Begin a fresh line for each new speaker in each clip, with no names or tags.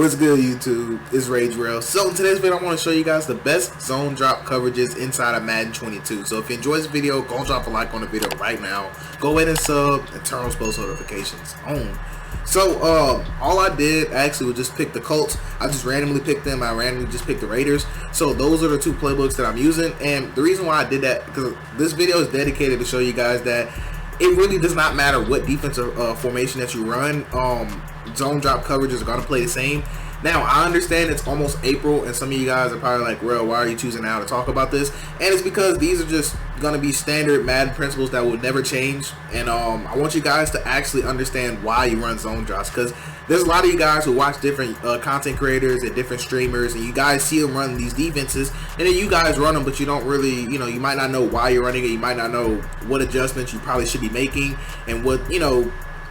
What's good, YouTube? It's Rage Rail. So in today's video, I want to show you guys the best zone drop coverages inside of Madden 22. So if you enjoyed this video, go drop a like on the video right now. Go ahead and sub and turn those post notifications on. So all I did actually was just pick the Colts. I just randomly picked them. I randomly just picked the Raiders. So those are the two playbooks that I'm using. And the reason why I did that, because this video is dedicated to show you guys that it really does not matter what defensive formation that you run. Zone drop coverages are going to play the same. Now, I understand it's almost April, and some of you guys are probably like, well, why are you choosing now to talk about this? And it's because these are just going to be standard Madden principles that will never change. And I want you guys to actually understand why you run zone drops, because there's a lot of you guys who watch different content creators and different streamers, and you guys see them run these defenses, and then you guys run them, but you don't really, you might not know why you're running it. You might not know what adjustments you probably should be making and what,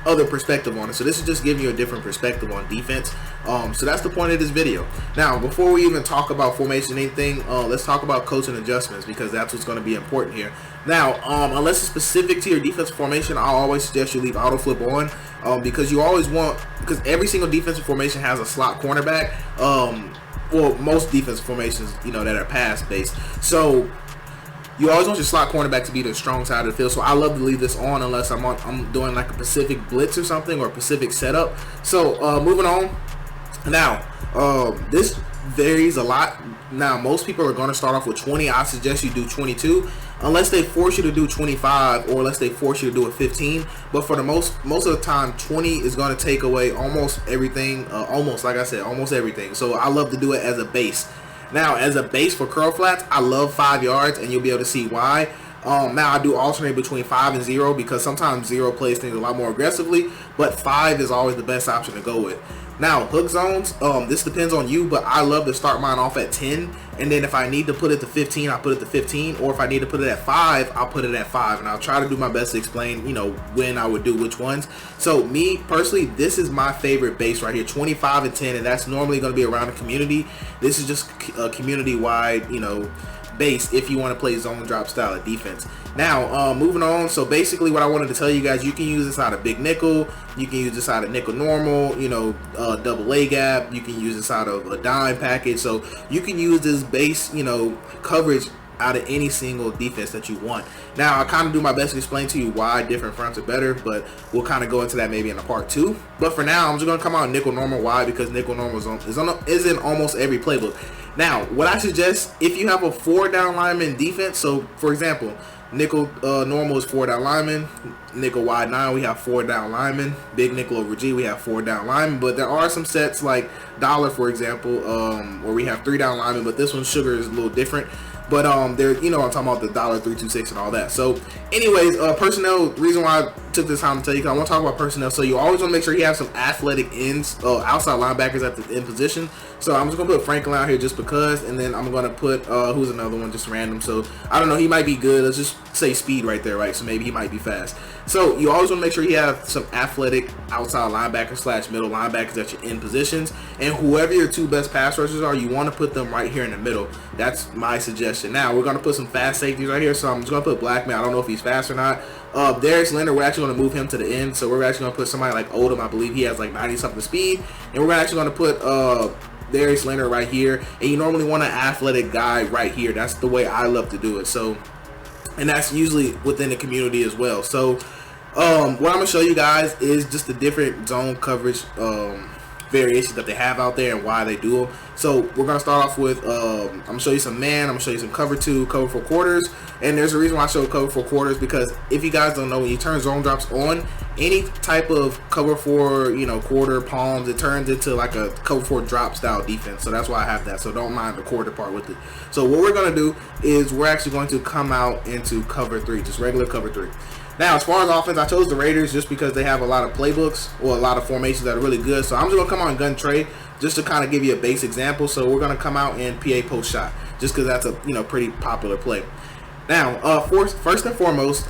other perspective on it. So this is just giving you a different perspective on defense. So that's the point of this video. Now, before we even talk about formation anything, let's talk about coaching adjustments, because that's what's going to be important here. Now, unless it's specific to your defensive formation, I'll always suggest you leave auto flip on, because you always want, because every single defensive formation has a slot cornerback. Well, most defensive formations, that are pass based. So you always want your slot cornerback to be the strong side of the field. So I love to leave this on unless I'm doing like a Pacific blitz or something, or a Pacific setup. So moving on. Now, this varies a lot. Now, most people are going to start off with 20. I suggest you do 22, unless they force you to do 25, or unless they force you to do a 15. But for the most of the time, 20 is going to take away almost everything. Like I said, almost everything. So I love to do it as a base. Now, as a base for curl flats, I love 5 yards, and you'll be able to see why. Now, I do alternate between 5 and 0, because sometimes 0 plays things a lot more aggressively, but 5 is always the best option to go with. Now, hook zones, this depends on you, but I love to start mine off at 10, and then if I need to put it to 15, I'll put it to 15, or if I need to put it at 5, I'll put it at 5, and I'll try to do my best to explain, when I would do which ones. So, me, personally, this is my favorite base right here, 25 and 10, and that's normally going to be around the community. This is just a community-wide, base if you want to play zone drop style of defense. Now, moving on. So basically what I wanted to tell you guys, you can use this out of big nickel, you can use this out of nickel normal, double A gap, you can use this out of a dime package. So you can use this base, coverage out of any single defense that you want. Now, I kind of do my best to explain to you why different fronts are better, but we'll kind of go into that maybe in a part 2. But for now, I'm just going to come out nickel normal. Why? Because nickel normal is in almost every playbook. Now, what I suggest, if you have a 4-down lineman defense, so for example, nickel normal is 4-down lineman, nickel wide 9, we have 4-down lineman, big nickel over G, we have 4-down lineman. But there are some sets like dollar, for example, where we have 3-down lineman, but this one sugar is a little different. But there, I'm talking about the dollar 326 and all that. So anyways, personnel, reason why I took this time to tell you, because I want to talk about personnel. So you always want to make sure you have some athletic ends, outside linebackers at the end position. So I'm just going to put Franklin out here just because, and then I'm going to put, who's another one, just random. So I don't know, he might be good. Let's just say speed right there, right? So maybe he might be fast. So you always want to make sure you have some athletic outside linebackers / middle linebackers at your end positions. And whoever your 2 best pass rushers are, you want to put them right here in the middle. That's my suggestion. Now, we're going to put some fast safeties right here. So I'm just going to put Blackman. I don't know if he's fast or not. Darius Leonard, we're actually going to move him to the end. So we're actually going to put somebody like Odom. I believe he has like 90-something speed. And we're actually going to put Darius Leonard right here. And you normally want an athletic guy right here. That's the way I love to do it. So, and that's usually within the community as well. So what I'm going to show you guys is just the different zone coverage variations that they have out there and why they do them. So we're going to start off with, I'm going to show you some man, I'm going to show you some cover 2, cover 4 quarters. And there's a reason why I show cover 4 quarters, because if you guys don't know, when you turn zone drops on, any type of cover 4, quarter palms, it turns into like a cover 4 drop style defense. So that's why I have that. So don't mind the quarter part with it. So what we're going to do is we're actually going to come out into cover 3, just regular cover 3. Now, as far as offense, I chose the Raiders just because they have a lot of playbooks or a lot of formations that are really good. So I'm just going to come out and gun Trey just to kind of give you a base example. So we're going to come out in PA post shot just because that's a pretty popular play. Now, first and foremost,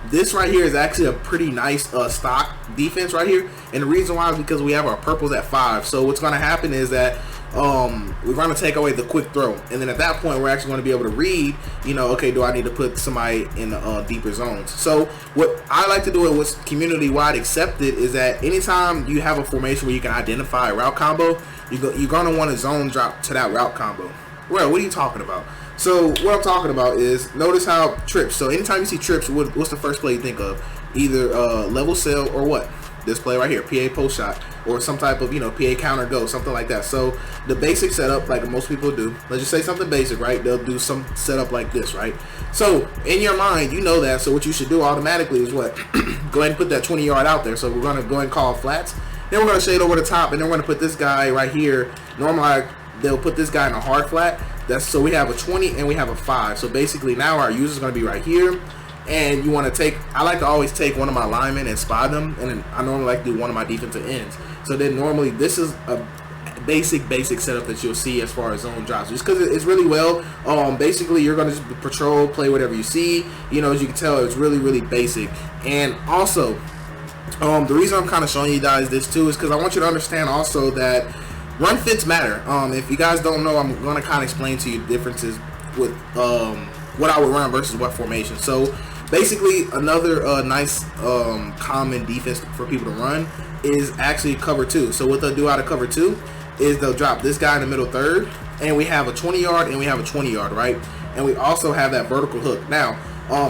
this right here is actually a pretty nice stock defense right here. And the reason why is because we have our purples at 5. So what's going to happen is that we're going to take away the quick throw, and then at that point we're actually going to be able to read, you know, okay, do I need to put somebody in the deeper zones? So what I like to do, and what's community wide accepted, is that anytime you have a formation where you can identify a route combo, you're going to want to zone drop to that route combo. Well, what are you talking about? So what I'm talking about is, notice how trips. So anytime you see trips, what's the first play you think of? Either level sail or what? This play right here, PA post shot, or some type of, you know, PA counter go, something like that. So the basic setup, like most people do, let's just say something basic, right? They'll do some setup like this, right? So in your mind, you know that. So what you should do automatically is what? Go ahead and put that 20-yard out there. So we're going to go ahead and call flats. Then we're going to shade over the top, and then we're going to put this guy right here. Normally, they'll put this guy in a hard flat. So we have a 20 and we have a 5. So basically now our user is going to be right here. And you want to take, I like to always take one of my linemen and spy them, and then I normally like to do one of my defensive ends. So then normally this is a basic setup that you'll see as far as zone drops, just because it's really well. Basically you're going to just patrol, play whatever you see. You know, as you can tell, it's really basic. And also the reason I'm kind of showing you guys this too is because I want you to understand also that run fits matter. If you guys don't know, I'm going to kind of explain to you differences with what I would run versus what formation. So basically, another nice common defense for people to run is actually cover 2. So what they'll do out of cover 2 is they'll drop this guy in the middle third, and we have a 20-yard and we have a 20-yard, right? And we also have that vertical hook. Now,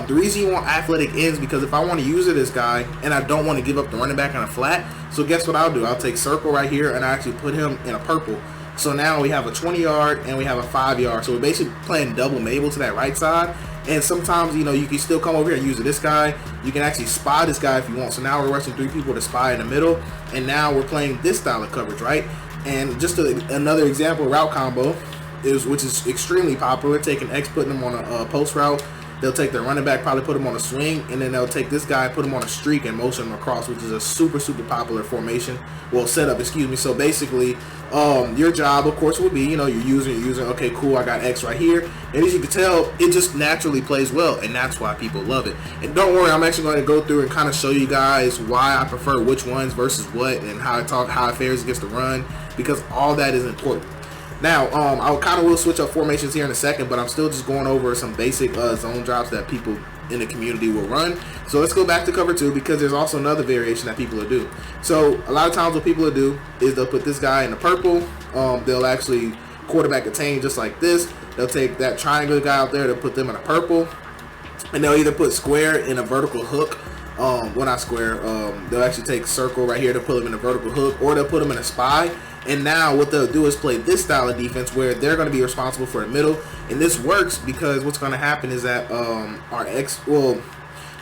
the reason you want athletic ends, because if I want to use this guy and I don't want to give up the running back on a flat, so guess what I'll do? I'll take circle right here and I actually put him in a purple. So now we have a 20-yard and we have a 5-yard. So we're basically playing double Mabel to that right side. And sometimes, you know, you can still come over here and use this guy. You can actually spy this guy if you want. So now we're rushing 3 people to spy in the middle. And now we're playing this style of coverage, right? And just another example route combo, which is extremely popular, taking X, putting them on a post route. They'll take their running back, probably put him on a swing, and then they'll take this guy, put him on a streak, and motion him across, which is a super popular formation. Well, setup, excuse me. So basically, your job, of course, would be, you know, you're using, okay, cool, I got X right here. And as you can tell, it just naturally plays well, and that's why people love it. And don't worry, I'm actually going to go through and kind of show you guys why I prefer which ones versus what, and how it fares against the run, because all that is important. Now, I kind of will switch up formations here in a second, but I'm still just going over some basic zone drops that people in the community will run. So let's go back to cover 2, because there's also another variation that people will do. So a lot of times what people will do is they'll put this guy in the purple. They'll actually quarterback attain just like this. They'll take that triangle guy out there, they'll put them in a purple, and they'll either put square in a vertical hook. Well, not square. They'll actually take circle right here to put them in a vertical hook, or they'll put them in a spy. And now what they'll do is play this style of defense where they're going to be responsible for the middle. And this works because what's going to happen is that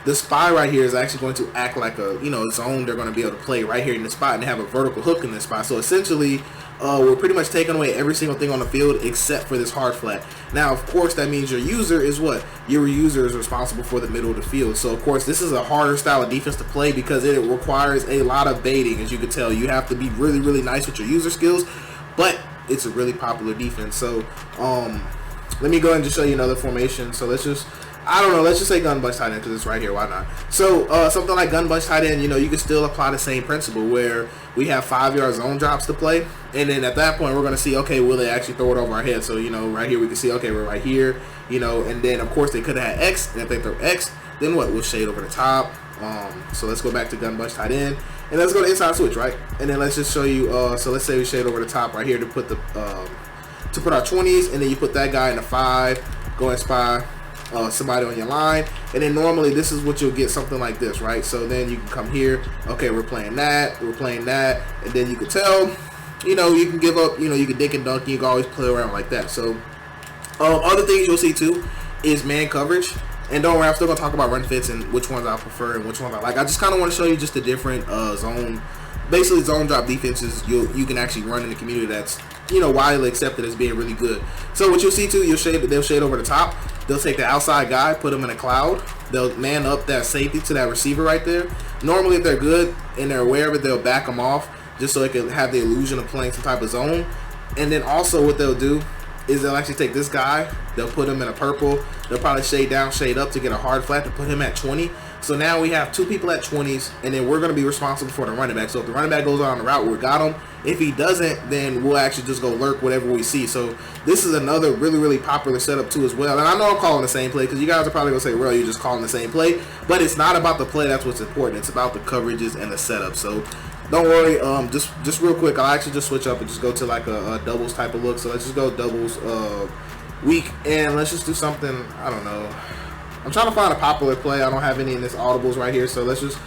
the spy right here is actually going to act like a, you know, zone they're going to be able to play right here in the spot, and have a vertical hook in this spot. So essentially, we're pretty much taking away every single thing on the field except for this hard flat. Now, of course, that means your user is what? Your user is responsible for the middle of the field. So, of course, this is a harder style of defense to play because it requires a lot of baiting. As you can tell, you have to be really nice with your user skills, but it's a really popular defense. So, let me go ahead and just show you another formation. So, let's just say gun bunch tight end because it's right here. Why not? So something like gun bunch tight end, you know, you can still apply the same principle where we have 5-yard zone drops to play, and then at that point we're going to see, okay, will they actually throw it over our head? So, you know, right here we can see, okay, we're right here, you know, and then of course they could have had X, and if they throw X, then what? We'll shade over the top. So let's go back to gun bunch tight end, and let's go to inside switch, right? And then let's just show you. So let's say we shade over the top right here to put our 20s, and then you put that guy in the 5, go and spy somebody on your line, and then normally this is what you'll get, something like this, right? So then you can come here, okay, we're playing that, and then you can tell, you know, you can give up, you know, you can dink and dunk, you can always play around like that. So other things you'll see too is man coverage. And don't worry, I'm still gonna talk about run fits and which ones I prefer and which ones I like. I just kind of want to show you just the different zone drop defenses you can actually run in the community that's, you know, widely accepted as being really good. So what you'll see too, they'll shade over the top. They'll take the outside guy, put him in a cloud. They'll man up that safety to that receiver right there. Normally, if they're good and they're aware of it, they'll back them off just so they can have the illusion of playing some type of zone. And then also what they'll do is they'll actually take this guy, they'll put him in a purple, they'll probably shade down, shade up to get a hard flat to put him at 20. So now we have 2 people at 20s, and then we're going to be responsible for the running back. So if the running back goes on the route, we got him. If he doesn't, then we'll actually just go lurk whatever we see. So this is another really popular setup too as well. And I know I'm calling the same play because you guys are probably going to say, well, you're just calling the same play. But it's not about the play. That's what's important. It's about the coverages and the setup. So don't worry. Just real quick, I'll actually just switch up and just go to like a doubles type of look. So let's just go doubles week, and let's just do something, I don't know. I'm trying to find a popular play. I don't have any in this audibles right here. So let's just,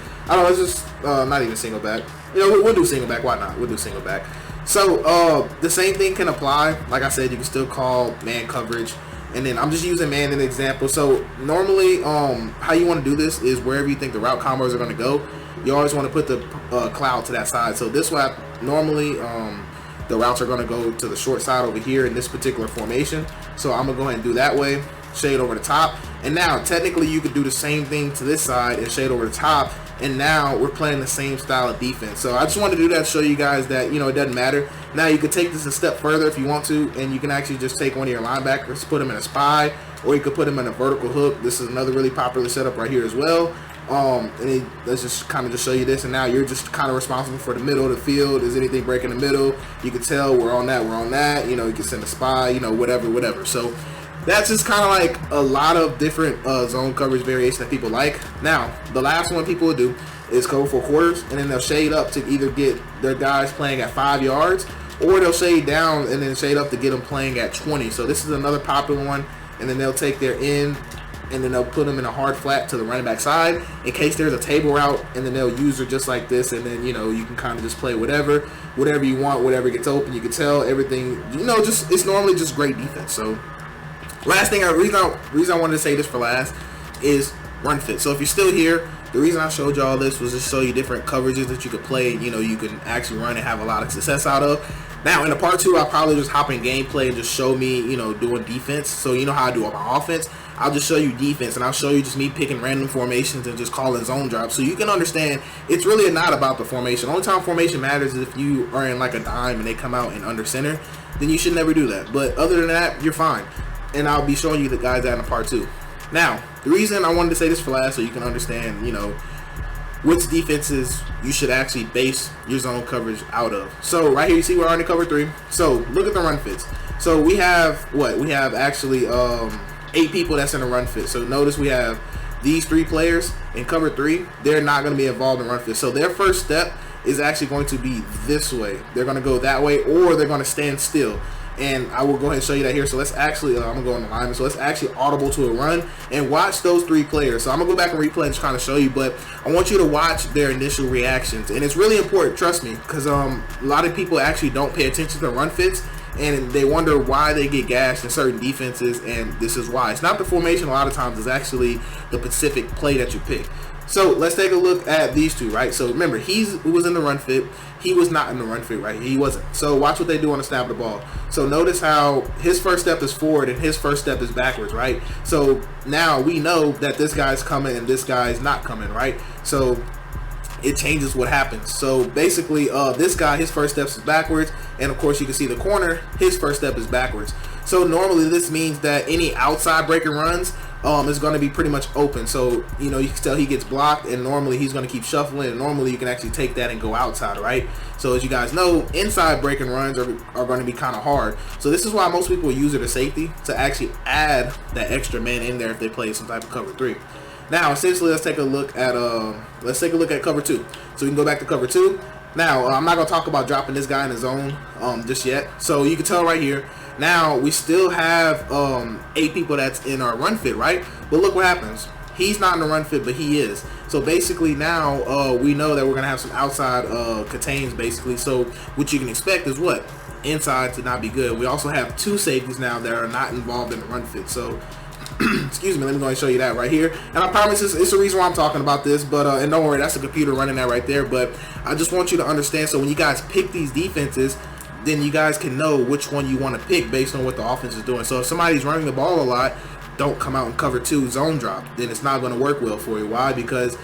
not even single back. You know, we'll do single back. Why not? We'll do single back. So the same thing can apply. Like I said, you can still call man coverage, and then I'm just using man in an example. So normally, how you want to do this is wherever you think the route combos are going to go, you always want to put the cloud to that side. So this way, normally the routes are going to go to the short side over here in this particular formation. So I'm going to go ahead and do that way, shade over the top. And now technically you could do the same thing to this side and shade over the top. And now we're playing the same style of defense. So I just wanted to do that to show you guys that, you know, it doesn't matter. Now you could take this a step further if you want to, and you can actually just take one of your linebackers, put him in a spy, or you could put him in a vertical hook. This is another really popular setup right here as well. Let's just kind of just show you this, and now you're just kind of responsible for the middle of the field. Is anything breaking the middle? You can tell we're on that, you know, you can send a spy, you know, whatever. So that's just kind of like a lot of different zone coverage variations that people like. Now, the last one people will do is cover for quarters, and then they'll shade up to either get their guys playing at 5 yards, or they'll shade down and then shade up to get them playing at 20. So this is another popular one, and then they'll take their end, and then they'll put them in a hard flat to the running back side in case there's a table route, and then they'll use her just like this, and then, you know, you can kind of just play whatever you want, whatever gets open. You can tell everything, you know, just it's normally just great defense. So last thing, reason I wanted to say this for last is run fit. So if you're still here, the reason I showed you all this was to show you different coverages that you could play, you know, you can actually run and have a lot of success out of. Now in the part 2, I'll probably just hop in gameplay and just show me, you know, doing defense. So you know how I do on my offense, I'll just show you defense, and I'll show you just me picking random formations and just calling zone drops, so you can understand it's really not about the formation. The only time formation matters is if you are in like a dime and they come out in under center, then you should never do that. But other than that, you're fine. And I'll be showing you the guys that in the part 2. Now, the reason I wanted to say this for last, so you can understand, you know, which defenses you should actually base your zone coverage out of. So right here, you see we're already cover 3. So look at the run fits. So we have what? We have actually 8 people that's in a run fit. So notice we have these 3 players in cover 3. They're not going to be involved in run fit. So their first step is actually going to be this way. They're going to go that way, or they're going to stand still. And I will go ahead and show you that here. So let's actually, I'm going to go on the line. So let's actually audible to a run and watch those 3 players. So I'm going to go back and replay and just kind of show you, but I want you to watch their initial reactions. And it's really important, trust me, because a lot of people actually don't pay attention to run fits, and they wonder why they get gashed in certain defenses, and this is why. It's not the formation a lot of times, it's actually the specific play that you pick. So let's take a look at these 2, right? So remember, he was in the run fit. He was not in the run fit, right? He wasn't. So watch what they do on the snap of the ball. So notice how his first step is forward and his first step is backwards, right? So now we know that this guy's coming and this guy's not coming, right? So it changes what happens. So basically, this guy, his first step is backwards, and of course you can see the corner, his first step is backwards. So normally this means that any outside breaking runs is going to be pretty much open. So, you know, you can tell he gets blocked, and normally he's going to keep shuffling, and normally you can actually take that and go outside, right? So as you guys know, inside breaking runs are going to be kind of hard. So this is why most people use it as safety, to actually add that extra man in there if they play some type of cover 3. Now, essentially, let's take a look at cover 2. So we can go back to cover 2. Now, I'm not going to talk about dropping this guy in the zone just yet. So you can tell right here, now we still have 8 people that's in our run fit, right? But look what happens. He's not in the run fit, but he is. So basically now we know that we're going to have some outside contains, basically. So what you can expect is what? Inside to not be good. We also have 2 safeties now that are not involved in the run fit. So excuse me, let me go and show you that right here. And I promise it's the reason why I'm talking about this, but and don't worry, that's a computer running that right there. But I just want you to understand, so when you guys pick these defenses, then you guys can know which one you want to pick based on what the offense is doing. So if somebody's running the ball a lot, don't come out and cover 2 zone drop. Then it's not going to work well for you. Why? Because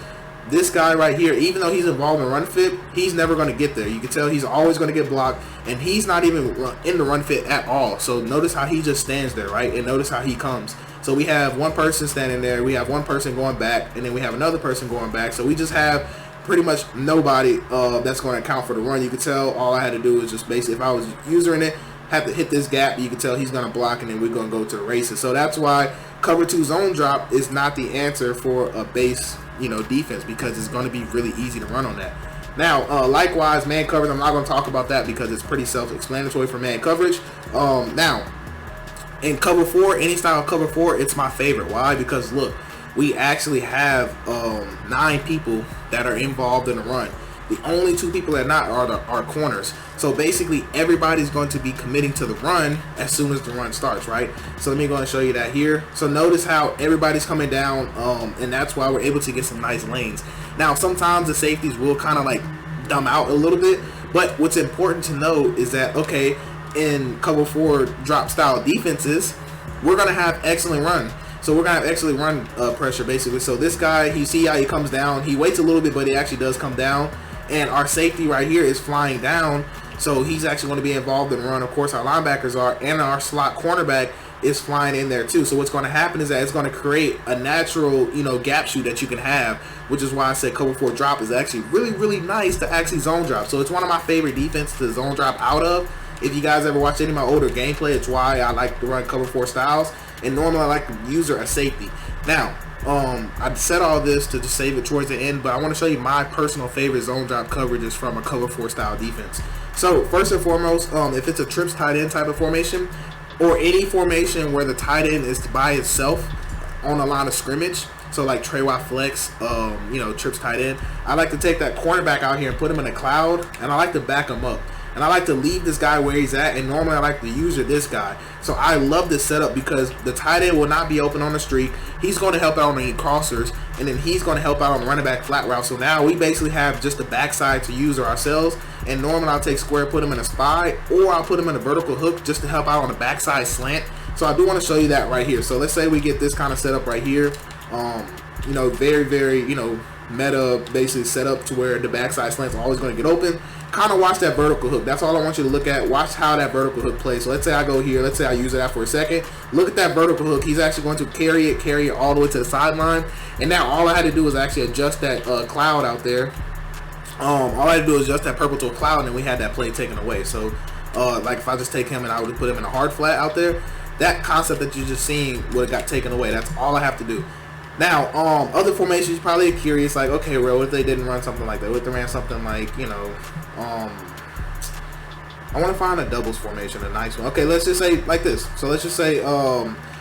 this guy right here, even though he's involved in run fit, he's never going to get there. You can tell he's always going to get blocked, and he's not even in the run fit at all. So notice how he just stands there, right? And notice how he comes. So we have one person standing there, we have one person going back, and then we have another person going back. So we just have pretty much nobody that's going to account for the run. You can tell all I had to do is just basically, if I was using it, have to hit this gap. You can tell he's going to block, and then we're going to go to the races. So that's why cover 2 zone drop is not the answer for a base, defense, because it's going to be really easy to run on that. Now, likewise, man coverage, I'm not going to talk about that because it's pretty self-explanatory for man coverage. Now, in cover 4, any style of cover 4, it's my favorite. Why? Because look, we actually have 9 people that are involved in the run. The only 2 people that are not are corners. So basically, everybody's going to be committing to the run as soon as the run starts, right? So let me go and show you that here. So notice how everybody's coming down, and that's why we're able to get some nice lanes. Now, sometimes the safeties will kind of like dumb out a little bit, but what's important to know is that, okay, in cover 4 drop style defenses, we're going to have excellent run. So we're going to have excellent run pressure, basically. So this guy, you see how he comes down. He waits a little bit, but he actually does come down. And our safety right here is flying down. So he's actually going to be involved in the run. Of course, our linebackers are, and our slot cornerback is flying in there too. So what's going to happen is that it's going to create a natural, gap shoot that you can have, which is why I said cover 4 drop is actually really, really nice to actually zone drop. So it's one of my favorite defenses to zone drop out of. If you guys ever watch any of my older gameplay, it's why I like to run cover 4 styles. And normally I like to use her as safety. Now, I said all this to just save it towards the end, but I want to show you my personal favorite zone drop coverages from a cover 4 style defense. So first and foremost, if it's a trips tight end type of formation, or any formation where the tight end is by itself on a line of scrimmage, so like Trey flex, trips tight end, I like to take that cornerback out here and put him in a cloud, and I like to back him up. And I like to leave this guy where he's at, and normally I like to use this guy. So I love this setup because the tight end will not be open on the streak. He's going to help out on the crossers, and then he's going to help out on the running back flat route. So now we basically have just the backside to use ourselves. And normally I'll take square, put him in a spy, or I'll put him in a vertical hook just to help out on the backside slant. So I do want to show you that right here. So let's say we get this kind of setup right here. Very, very, meta basically set up to where the backside slants are always going to get open. Kind of watch that vertical hook. That's all I want you to look at. Watch how that vertical hook plays. So let's say I go here. Let's say I use it out for a second. Look at that vertical hook. He's actually going to carry it all the way to the sideline. And now all I had to do was actually adjust that cloud out there. All I had to do is adjust that purple to a cloud, and we had that play taken away. So like if I just take him and I would put him in a hard flat out there, that concept that you just seen would have got taken away. That's all I have to do. Now, other formations, you're probably curious, like, okay, well, what if they didn't run something like that? What if they ran something like, I want to find a doubles formation, a nice one. Okay, let's just say like this. So let's just say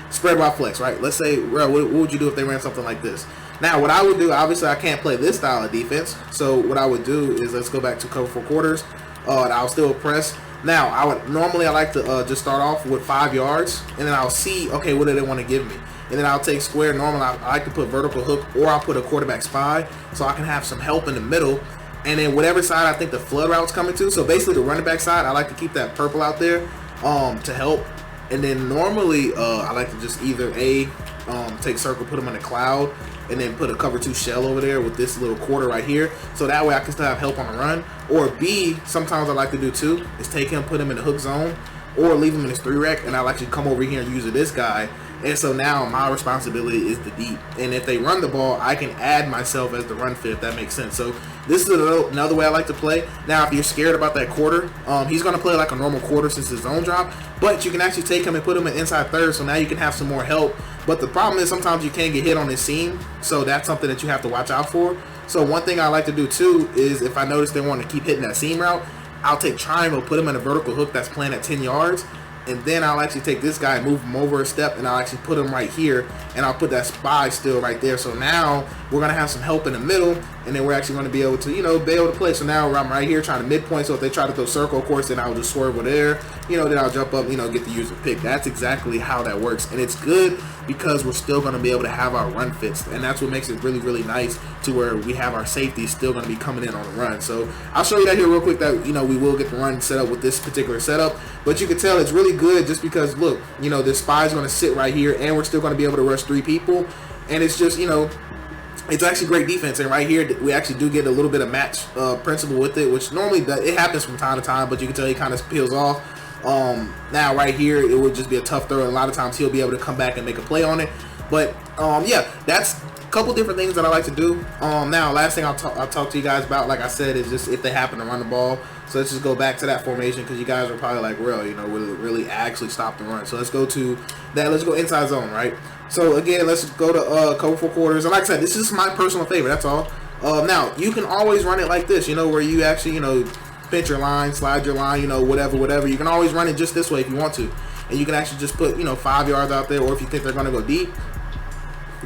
spread wide flex, right? Let's say, what would you do if they ran something like this? Now, what I would do, obviously, I can't play this style of defense. So what I would do is, let's go back to cover 4 quarters. And I'll still press. Now, I like to just start off with 5 yards, and then I'll see, okay, what do they want to give me? And then I'll take square. Normally, I like to put vertical hook, or I'll put a quarterback spy, so I can have some help in the middle. And then whatever side I think the flood route's coming to, so basically the running back side, I like to keep that purple out there to help. And then normally, I like to just either take circle, put them in a cloud, and then put a cover 2 shell over there with this little quarter right here, so that way I can still have help on the run. Or B, sometimes I like to do too, is take him, put him in the hook zone, or leave him in his 3 rec, and I'll actually come over here and use this guy. And so now my responsibility is the deep. And if they run the ball, I can add myself as the run fit, if that makes sense. So this is another way I like to play. Now, if you're scared about that quarter, he's going to play like a normal quarter since it's zone drop. But you can actually take him and put him in inside third, so now you can have some more help. But the problem is sometimes you can't get hit on this seam. So that's something that you have to watch out for. So one thing I like to do too is if I notice they want to keep hitting that seam route, I'll take triangle, put him in a vertical hook that's playing at 10 yards. And then I'll actually take this guy, move him over a step, and I'll actually put him right here, and I'll put that spy still right there. So now we're going to have some help in the middle, and then we're actually going to be able to, be able to play. So now I'm right here trying to midpoint, so if they try to throw circle, of course, then I'll just swerve over there, then I'll jump up, get the user pick. That's exactly how that works, and it's good because we're still going to be able to have our run fits, and that's what makes it really, really nice to where we have our safety still going to be coming in on the run. So I'll show you that here real quick that, we will get the run set up with this particular setup, but you can tell it's really good just because, look, this spy is going to sit right here, and we're still going to be able to rush 3 people, and it's just, It's actually great defense, and right here we actually do get a little bit of match principle with it, which normally it happens from time to time, but you can tell he kind of peels off. Now right here it would just be a tough throw, and a lot of times he'll be able to come back and make a play on it. But yeah, that's a couple different things that I like to do. Now last thing I'll talk to you guys about, like I said, is just if they happen to run the ball. So let's just go back to that formation, because you guys are probably like, real, you know, will it really actually stop the run? So let's go to that. Let's go inside zone, right? So again, let's go to cover 4 quarters. And like I said, this is my personal favorite. That's all. Now you can always run it like this, you know, where you actually, you know, pinch your line, slide your line, you know, whatever. You can always run it just this way if you want to, and you can actually just put, you know, 5 yards out there, or if you think they're going to go deep,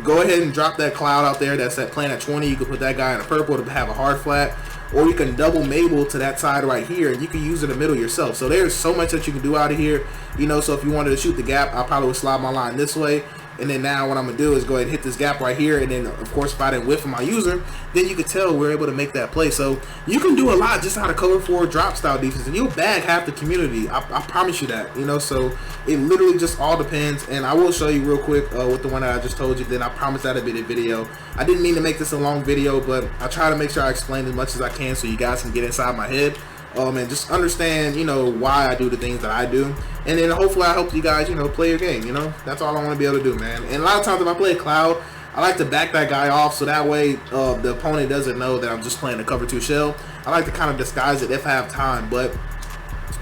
go ahead and drop that cloud out there that's playing at 20. You can put that guy in a purple to have a hard flat, or you can double Mabel to that side right here, and you can use it in the middle yourself. So there's so much that you can do out of here, you know. So if you wanted to shoot the gap, I probably would slide my line this way, and then now what I'm gonna do is go ahead and hit this gap right here, and then of course if I didn't whiff my user, then you can tell we're able to make that play. So you can do a lot just out of cover 4 drop style defense, and you'll bag half the community. I promise you that, you know. So it literally just all depends, and I will show you real quick with the one that I just told you. Then I promise that'll be the video. I didn't mean to make this a long video, but I try to make sure I explain as much as I can so you guys can get inside my head. And just understand, you know, why I do the things that I do, and then hopefully I help you guys, you know, play your game. You know, that's all I want to be able to do, man. And a lot of times if I play a cloud, I like to back that guy off, so that way the opponent doesn't know that I'm just playing a cover 2 shell. I like to kind of disguise it if I have time. But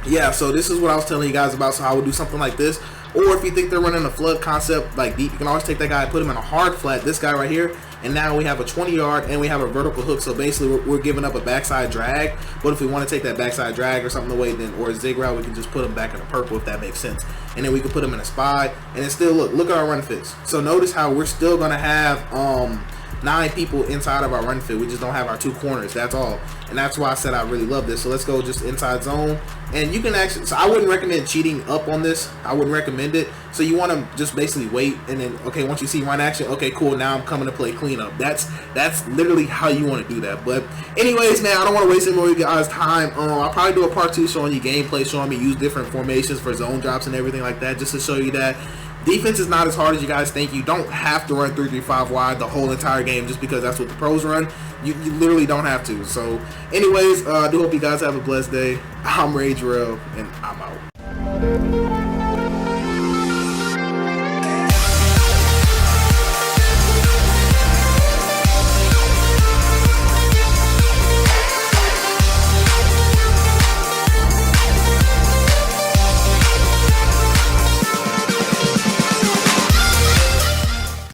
yeah, so this is what I was telling you guys about. So I would do something like this, or if you think they're running a flood concept like deep, you can always take that guy and put him in a hard flat, this guy right here, and now we have a 20-yard and we have a vertical hook. So basically we're giving up a backside drag, but if we want to take that backside drag or something away, then, or a zig route, we can just put him back in a purple, if that makes sense. And then we can put him in a spy, and then still look at our run fits. So notice how we're still gonna have 9 people inside of our run fit. We just don't have our 2 corners, that's all. And that's why I said I really love this. So let's go just inside zone, and you can actually, so I wouldn't recommend cheating up on this. I wouldn't recommend it. So you want to just basically wait, and then okay, once you see run action, okay, cool, now I'm coming to play cleanup. That's literally how you want to do that. But anyways, man, I don't want to waste any more of you guys' time. I'll probably do a part 2 showing you gameplay, showing me use different formations for zone drops and everything like that, just to show you that defense is not as hard as you guys think. You don't have to run 3-3-5 wide the whole entire game just because that's what the pros run. You literally don't have to. So anyways, I do hope you guys have a blessed day. I'm Rage Real, and I'm out.